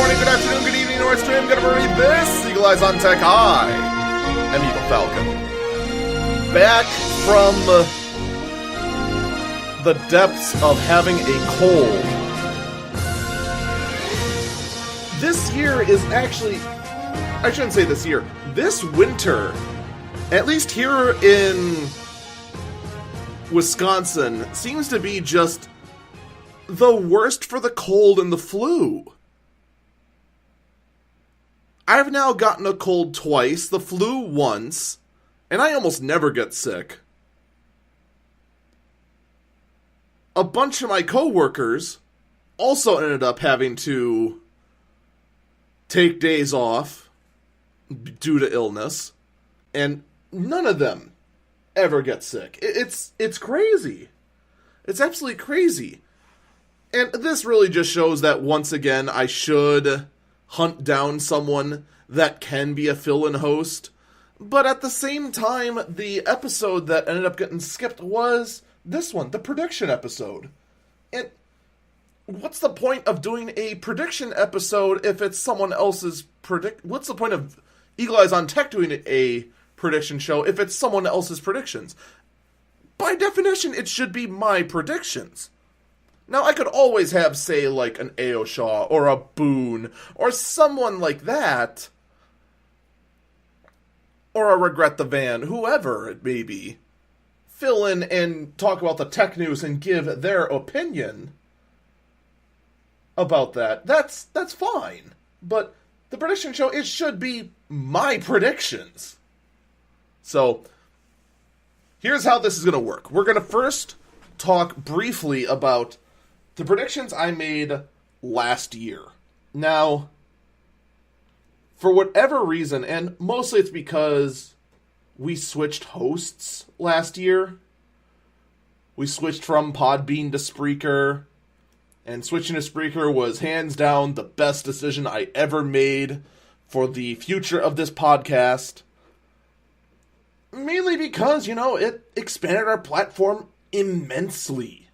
morning, good afternoon, good evening, or stream. Gonna read this. Eagle Eyes on Tech. I am Eagle Falcon. Back from the depths of having a cold. This year is actually, I shouldn't say this year, this winter, at least here in Wisconsin, seems to be just the worst for the cold and the flu. I've now gotten a cold twice, the flu once, and I almost never get sick. A bunch of my coworkers also ended up having to take days off due to illness, and none of them ever get sick. It's crazy. It's absolutely crazy. And this really just shows that, once again, I should hunt down someone that can be a fill-in host. But at the same time, the episode that ended up getting skipped was this one, the prediction episode. And what's the point of doing a prediction episode if it's someone else's What's the point of Eagle Eyes on Tech doing a prediction show if it's someone else's predictions? By definition, it should be my predictions. Now, I could always have, say, like an A.O. Shaw or a Boone or someone like that, or a Regret the Van, whoever it may be, fill in and talk about the tech news and give their opinion about that. That's fine. But the prediction show, it should be my predictions. So, here's how this is going to work. We're going to first talk briefly about the predictions I made last year. Now, for whatever reason, and mostly it's because we switched hosts last year. We switched from Podbean to Spreaker, and switching to Spreaker was hands down the best decision I ever made for the future of this podcast. Mainly because, it expanded our platform immensely.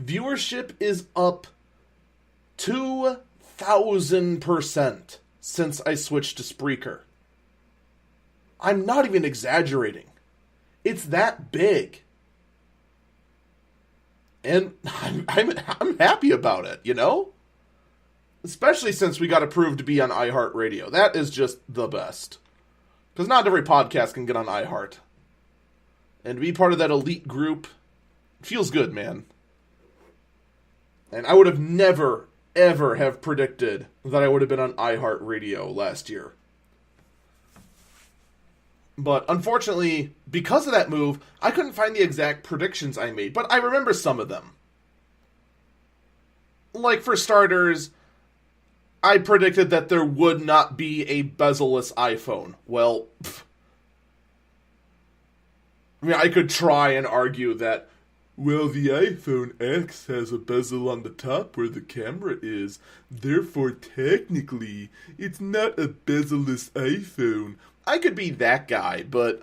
Viewership is up 2,000% since I switched to Spreaker. I'm not even exaggerating. It's that big. And I'm happy about it, Especially since we got approved to be on iHeartRadio. That is just the best. Because not every podcast can get on iHeart. And to be part of that elite group feels good, man. And I would have never, ever have predicted that I would have been on iHeartRadio last year. But unfortunately, because of that move, I couldn't find the exact predictions I made, but I remember some of them. Like, for starters, I predicted that there would not be a bezel-less iPhone. Well, I could try and argue that, well, the iPhone X has a bezel on the top where the camera is, therefore, technically, it's not a bezel-less iPhone. I could be that guy, but,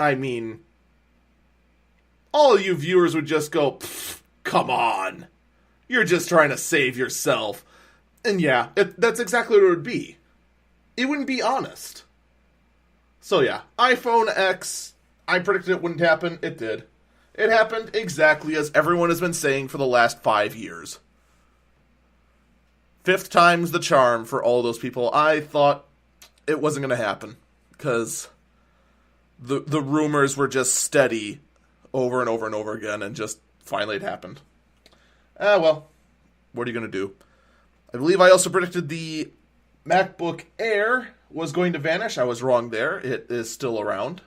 all of you viewers would just go, come on. You're just trying to save yourself. And yeah, that's exactly what it would be. It wouldn't be honest. So yeah, iPhone X, I predicted it wouldn't happen. It did. It happened exactly as everyone has been saying for the last 5 years. 5th time's the charm for all those people. I thought it wasn't going to happen. Because the rumors were just steady over and over and over again. And just finally it happened. Well, what are you going to do? I believe I also predicted the MacBook Air was going to vanish. I was wrong there. It is still around.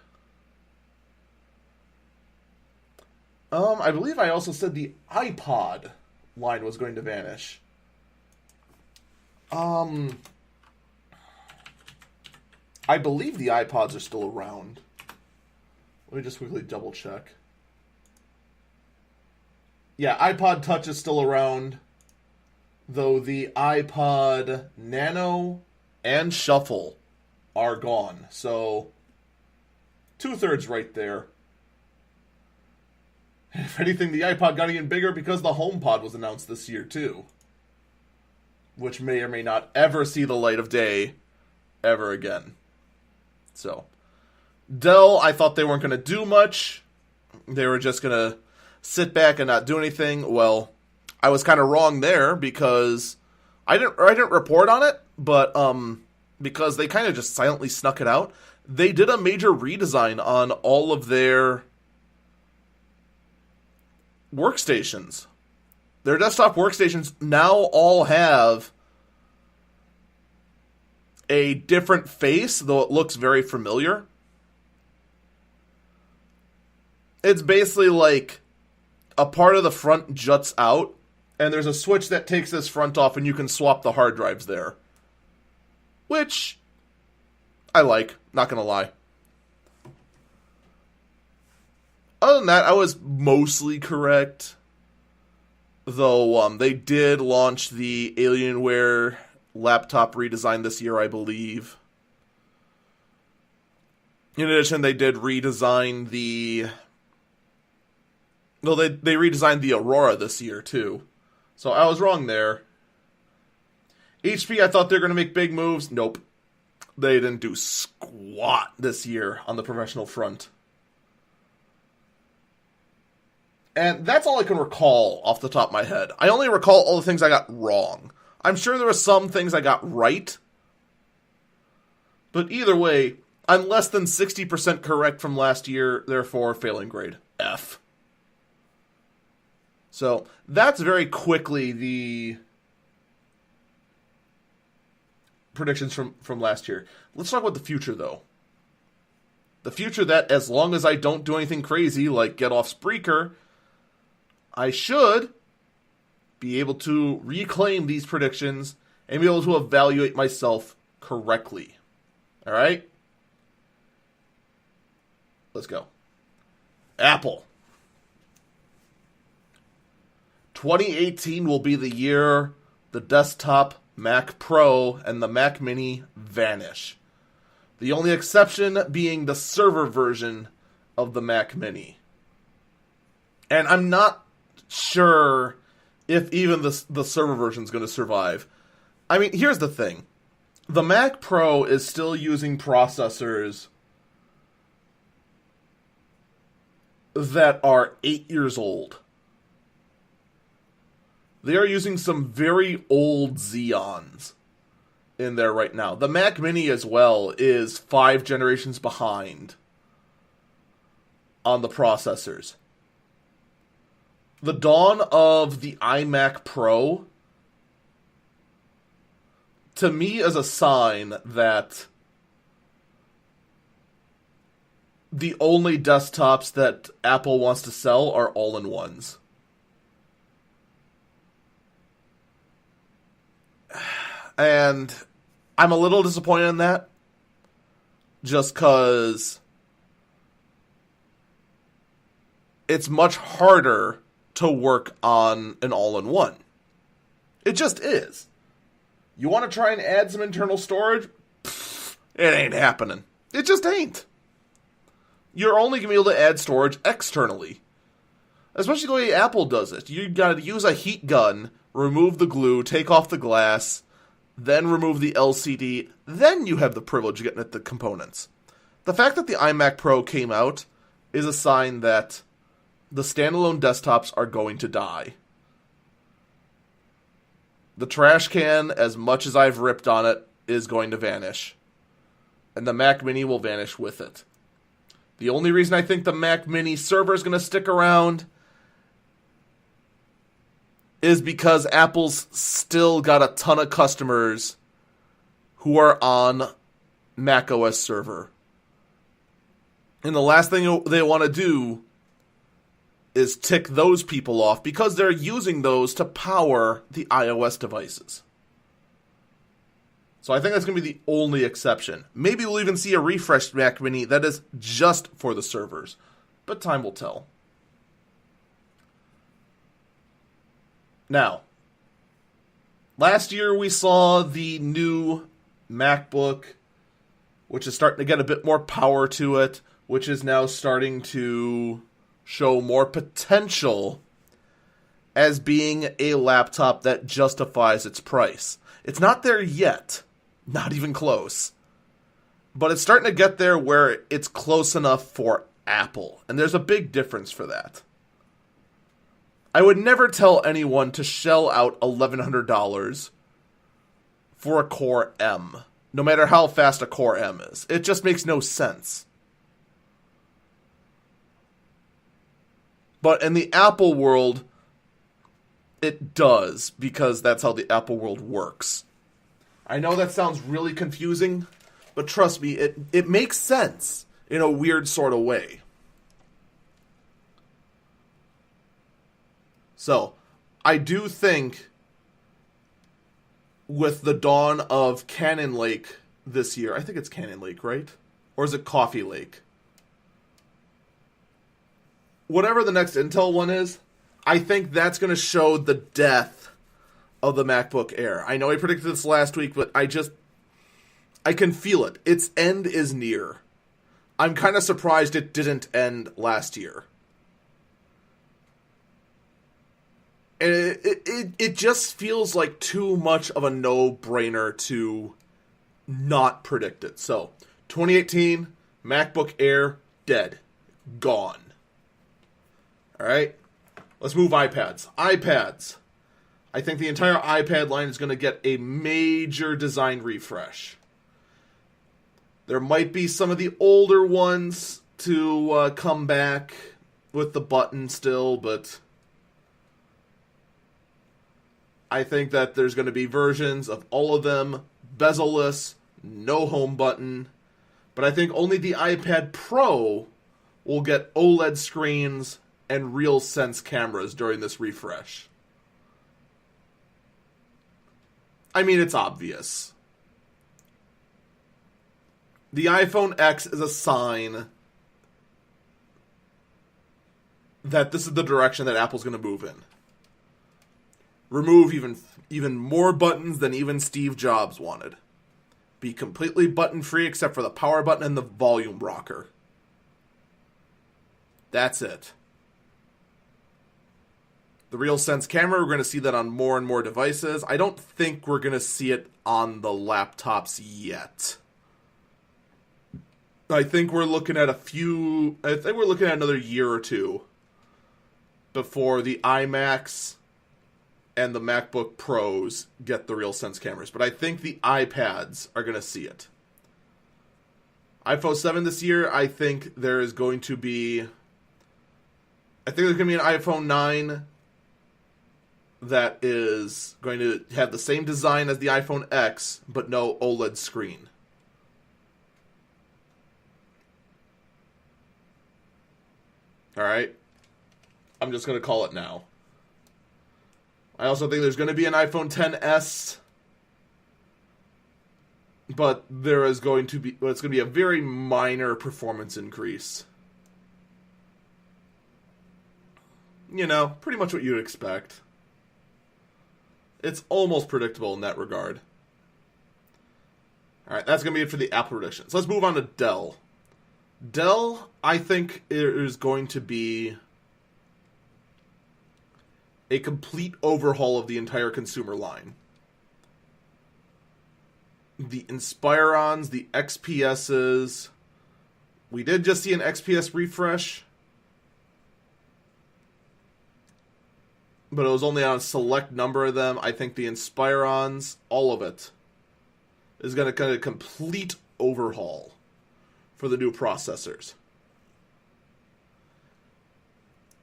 I believe I also said the iPod line was going to vanish. I believe the iPods are still around. Let me just quickly double check. Yeah, iPod Touch is still around, though the iPod Nano and Shuffle are gone. So, 2/3 right there. If anything, the iPod got even bigger because the HomePod was announced this year, too. which may or may not ever see the light of day ever again. So, Dell, I thought they weren't going to do much. They were just going to sit back and not do anything. Well, I was kind of wrong there because I didn't report on it, but because they kind of just silently snuck it out. They did a major redesign on all of their workstations. Their desktop workstations now all have a different face, though it looks very familiar. It's basically like a part of the front juts out, and there's a switch that takes this front off, and you can swap the hard drives there. Which I like, not gonna lie. Other than that, I was mostly correct. Though they did launch the Alienware laptop redesign this year, I believe. In addition, they did redesign the... Well, they redesigned the Aurora this year, too. So I was wrong there. HP, I thought they were going to make big moves. Nope. They didn't do squat this year on the professional front. And that's all I can recall off the top of my head. I only recall all the things I got wrong. I'm sure there were some things I got right. But either way, I'm less than 60% correct from last year, therefore failing grade F. So that's very quickly the predictions from last year. Let's talk about the future, though. The future that, as long as I don't do anything crazy, like get off Spreaker, I should be able to reclaim these predictions and be able to evaluate myself correctly. Alright? Let's go. Apple. 2018 will be the year the desktop Mac Pro and the Mac Mini vanish. The only exception being the server version of the Mac Mini. And I'm not sure if even the server version is going to survive. I mean, here's the thing. The Mac Pro is still using processors that are 8 years old. They are using some very old Xeons in there right now. The Mac Mini as well is 5 generations behind on the processors. The dawn of the iMac Pro, to me, is a sign that the only desktops that Apple wants to sell are all-in-ones. And I'm a little disappointed in that, just because it's much harder to work on an all-in-one. It just is. You want to try and add some internal storage? Pfft, it ain't happening. It just ain't. You're only going to be able to add storage externally. Especially the way Apple does it. You got to use a heat gun, remove the glue, take off the glass, then remove the LCD, then you have the privilege of getting at the components. The fact that the iMac Pro came out is a sign that the standalone desktops are going to die. The trash can, as much as I've ripped on it, is going to vanish. And the Mac Mini will vanish with it. The only reason I think the Mac Mini server is going to stick around is because Apple's still got a ton of customers who are on macOS server. And the last thing they want to do is tick those people off because they're using those to power the iOS devices. So I think that's going to be the only exception. Maybe we'll even see a refreshed Mac Mini that is just for the servers. But time will tell. Now, last year we saw the new MacBook, which is starting to get a bit more power to it, which is now starting to show more potential as being a laptop that justifies its price. It's not there yet. Not even close. But it's starting to get there where it's close enough for Apple. And there's a big difference for that. I would never tell anyone to shell out $1,100 for a Core M, no matter how fast a Core M is. It just makes no sense. But in the Apple world, it does, because that's how the Apple world works. I know that sounds really confusing, but trust me, it makes sense in a weird sort of way. So, I do think with the dawn of Cannon Lake this year, I think it's Cannon Lake, right? Or is it Coffee Lake? Whatever the next Intel one is, I think that's going to show the death of the MacBook Air. I know I predicted this last week, but I can feel it. Its end is near. I'm kind of surprised it didn't end last year. And it just feels like too much of a no-brainer to not predict it. So, 2018, MacBook Air, dead. Gone. Alright? Let's move iPads. iPads. I think the entire iPad line is going to get a major design refresh. There might be some of the older ones to come back with the button still, but I think that there's going to be versions of all of them bezel-less, no home button. But I think only the iPad Pro will get OLED screens and RealSense cameras during this refresh. I mean, it's obvious. The iPhone X is a sign that this is the direction that Apple's going to move in. Remove even more buttons than even Steve Jobs wanted. Be completely button-free except for the power button and the volume rocker. That's it. The RealSense camera, we're going to see that on more and more devices. I don't think we're going to see it on the laptops yet. I think we're looking at another year or two before the iMacs and the MacBook Pros get the RealSense cameras. But I think the iPads are going to see it. iPhone 7 this year, I think there's going to be an iPhone 9 that is going to have the same design as the iPhone X, but no OLED screen. Alright? I'm just going to call it now. I also think there's going to be an iPhone XS, but it's going to be a very minor performance increase. You know, pretty much what you'd expect. It's almost predictable in that regard. Alright, that's going to be it for the Apple predictions. Let's move on to Dell. Dell, I think, is going to be a complete overhaul of the entire consumer line. The Inspirons, the XPSs. We did just see an XPS refresh, but it was only on a select number of them. I think the Inspirons, all of it, is going to get a complete overhaul for the new processors.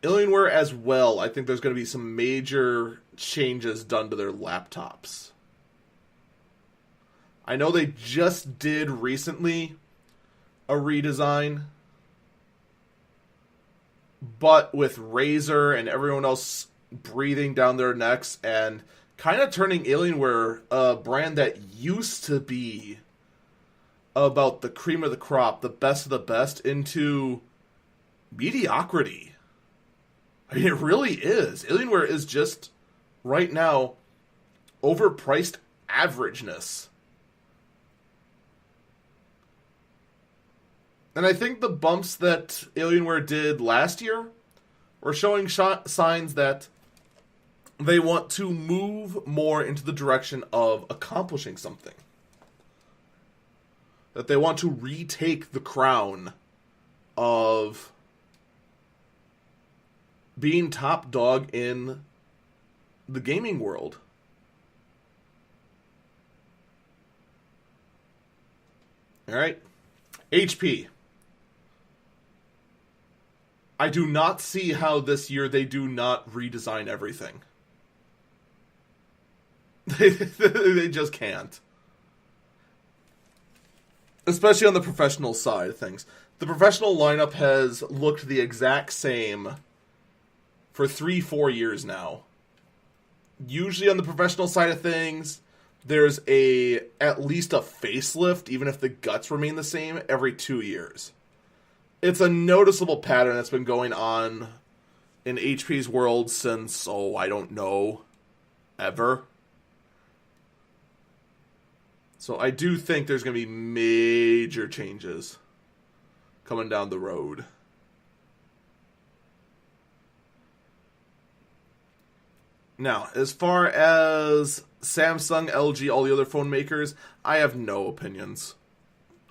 Alienware as well, I think there's going to be some major changes done to their laptops. I know they just did recently a redesign, but with Razer and everyone else breathing down their necks and kind of turning Alienware, a brand that used to be about the cream of the crop, the best of the best, into mediocrity. I mean, it really is. Alienware is just, right now, overpriced averageness. And I think the bumps that Alienware did last year were showing signs that They want to move more into the direction of accomplishing something. That they want to retake the crown of being top dog in the gaming world. Alright. HP. I do not see how this year they do not redesign everything. They just can't. Especially on the professional side of things. The professional lineup has looked the exact same for 3-4 years now. Usually on the professional side of things, there's at least a facelift, even if the guts remain the same, every 2 years. It's a noticeable pattern that's been going on in HP's world since, I don't know, ever. So I do think there's going to be major changes coming down the road. Now, as far as Samsung, LG, all the other phone makers, I have no opinions.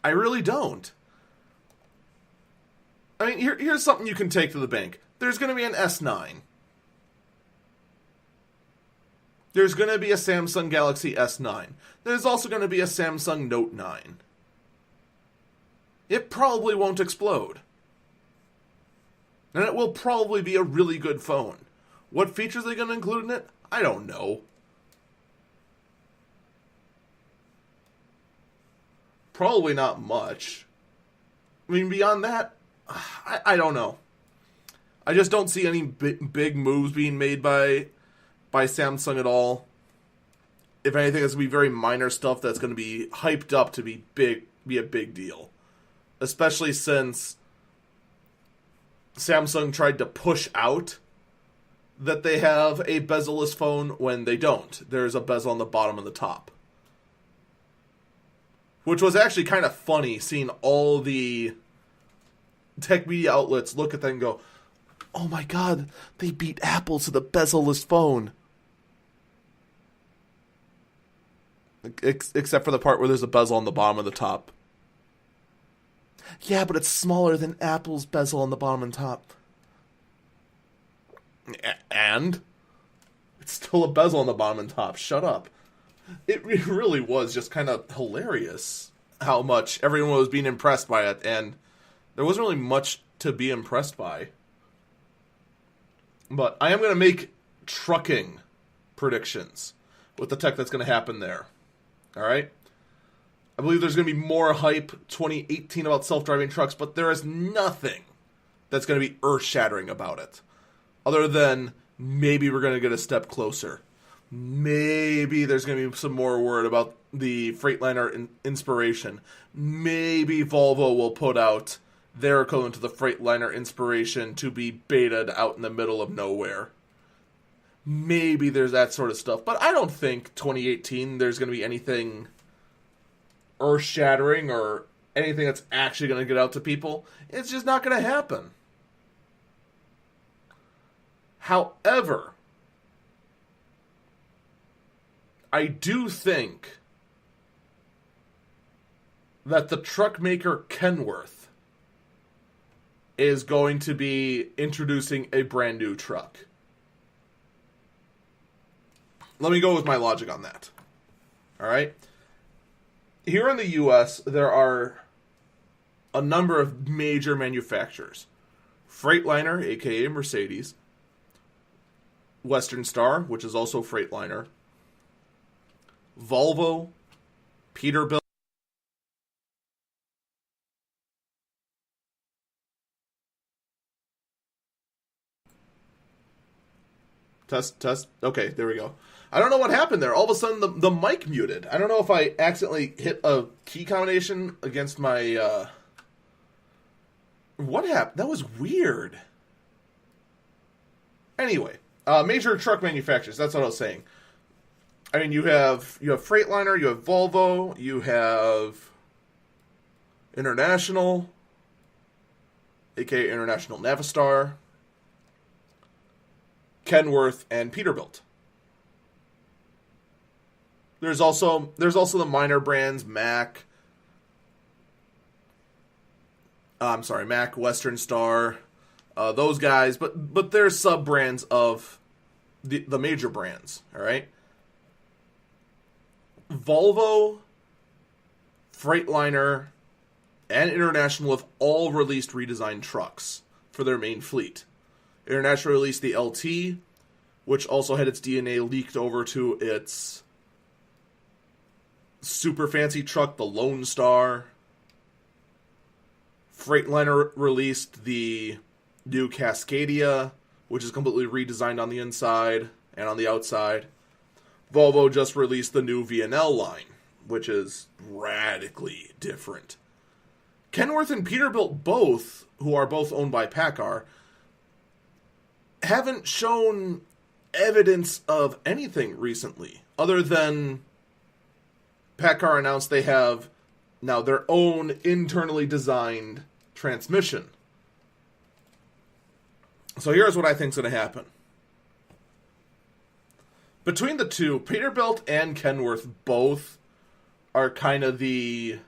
I really don't. I mean, here's something you can take to the bank. There's going to be an S9. There's going to be a Samsung Galaxy S9. There's also going to be a Samsung Note 9. It probably won't explode. And it will probably be a really good phone. What features are they going to include in it? I don't know. Probably not much. I mean, beyond that, I don't know. I just don't see any big moves being made by Samsung at all. If anything, it's going to be very minor stuff that's going to be hyped up to be a big deal. Especially since Samsung tried to push out that they have a bezel-less phone when they don't. There's a bezel on the bottom and the top. Which was actually kind of funny, seeing all the tech media outlets look at that and go, oh my god, they beat Apple to the bezel-less phone. Except for the part where there's a bezel on the bottom and the top. Yeah, but it's smaller than Apple's bezel on the bottom and top. And? It's still a bezel on the bottom and top. Shut up. It really was just kind of hilarious how much everyone was being impressed by it, and there wasn't really much to be impressed by. But I am going to make trucking predictions with the tech that's going to happen there. Alright? I believe there's going to be more hype 2018 about self-driving trucks, but there is nothing that's going to be earth-shattering about it. Other than maybe we're going to get a step closer. Maybe there's going to be some more word about the Freightliner Inspiration. Maybe Volvo will put out their equivalent to the Freightliner Inspiration to be betaed out in the middle of nowhere. Maybe there's that sort of stuff. But I don't think 2018 there's going to be anything earth-shattering or anything that's actually going to get out to people. It's just not going to happen. However, I do think that the truck maker Kenworth is going to be introducing a brand new truck. Let me go with my logic on that. Alright? Here in the US, there are a number of major manufacturers. Freightliner, aka Mercedes. Western Star, which is also Freightliner. Volvo. Peterbilt. Test. Okay, there we go. I don't know what happened there. All of a sudden, the mic muted. I don't know if I accidentally hit a key combination against my... What happened? That was weird. Anyway, major truck manufacturers. That's what I was saying. I mean, you have Freightliner, you have Volvo, you have International, aka International Navistar, Kenworth, and Peterbilt. There's also the minor brands, Mack. Mack, Western Star, those guys. But they're sub brands of the major brands. All right. Volvo, Freightliner, and International have all released redesigned trucks for their main fleet. International released the LT, which also had its DNA leaked over to its super fancy truck, the Lone Star. Freightliner released the new Cascadia, which is completely redesigned on the inside and on the outside. Volvo just released the new VNL line, which is radically different. Kenworth and Peterbilt both, who are both owned by PACCAR, haven't shown evidence of anything recently, other than PACCAR announced they have now their own internally designed transmission. So here's what I think is going to happen. Between the two, Peterbilt and Kenworth both are kind of the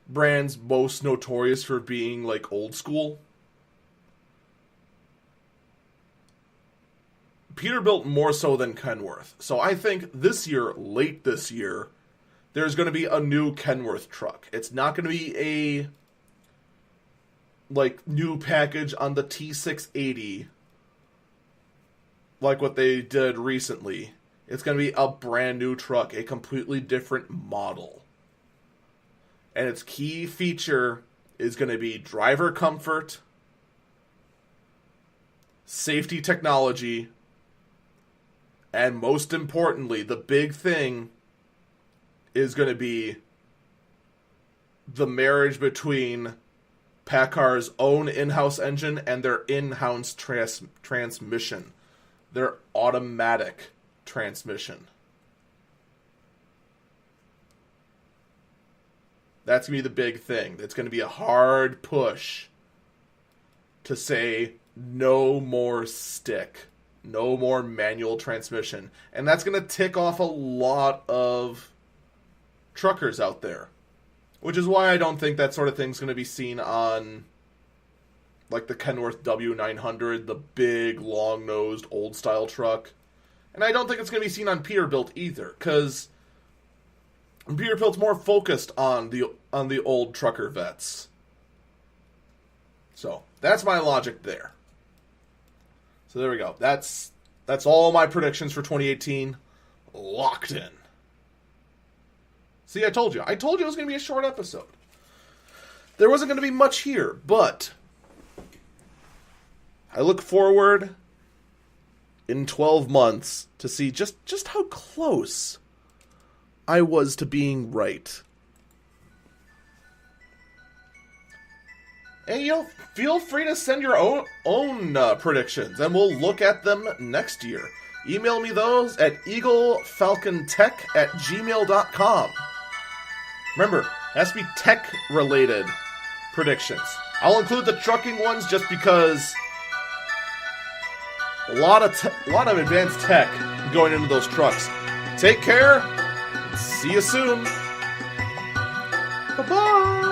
brands most notorious for being like old school. Peterbilt more so than Kenworth. So I think this year, late this year, there's going to be a new Kenworth truck. It's not going to be a new package on the T680 like what they did recently. It's going to be a brand new truck, a completely different model. And its key feature is going to be driver comfort, safety technology, and most importantly, the big thing is going to be the marriage between PACCAR's own in-house engine and their in-house transmission. Their automatic transmission. That's going to be the big thing. It's going to be a hard push to say no more stick. No more manual transmission. And that's going to tick off a lot of truckers out there. Which is why I don't think that sort of thing's going to be seen on like the Kenworth W900, the big, long-nosed, old-style truck. And I don't think it's going to be seen on Peterbilt either, because Peterbilt's more focused on the old trucker vets. So, that's my logic there. So there we go. That's all my predictions for 2018 locked in. See, I told you. I told you it was going to be a short episode. There wasn't going to be much here, but I look forward in 12 months to see just how close I was to being right. And, feel free to send your own predictions, and we'll look at them next year. Email me those at eaglefalcontech@gmail.com. Remember, it has to be tech-related predictions. I'll include the trucking ones just because a lot of advanced tech going into those trucks. Take care. See you soon. Bye-bye.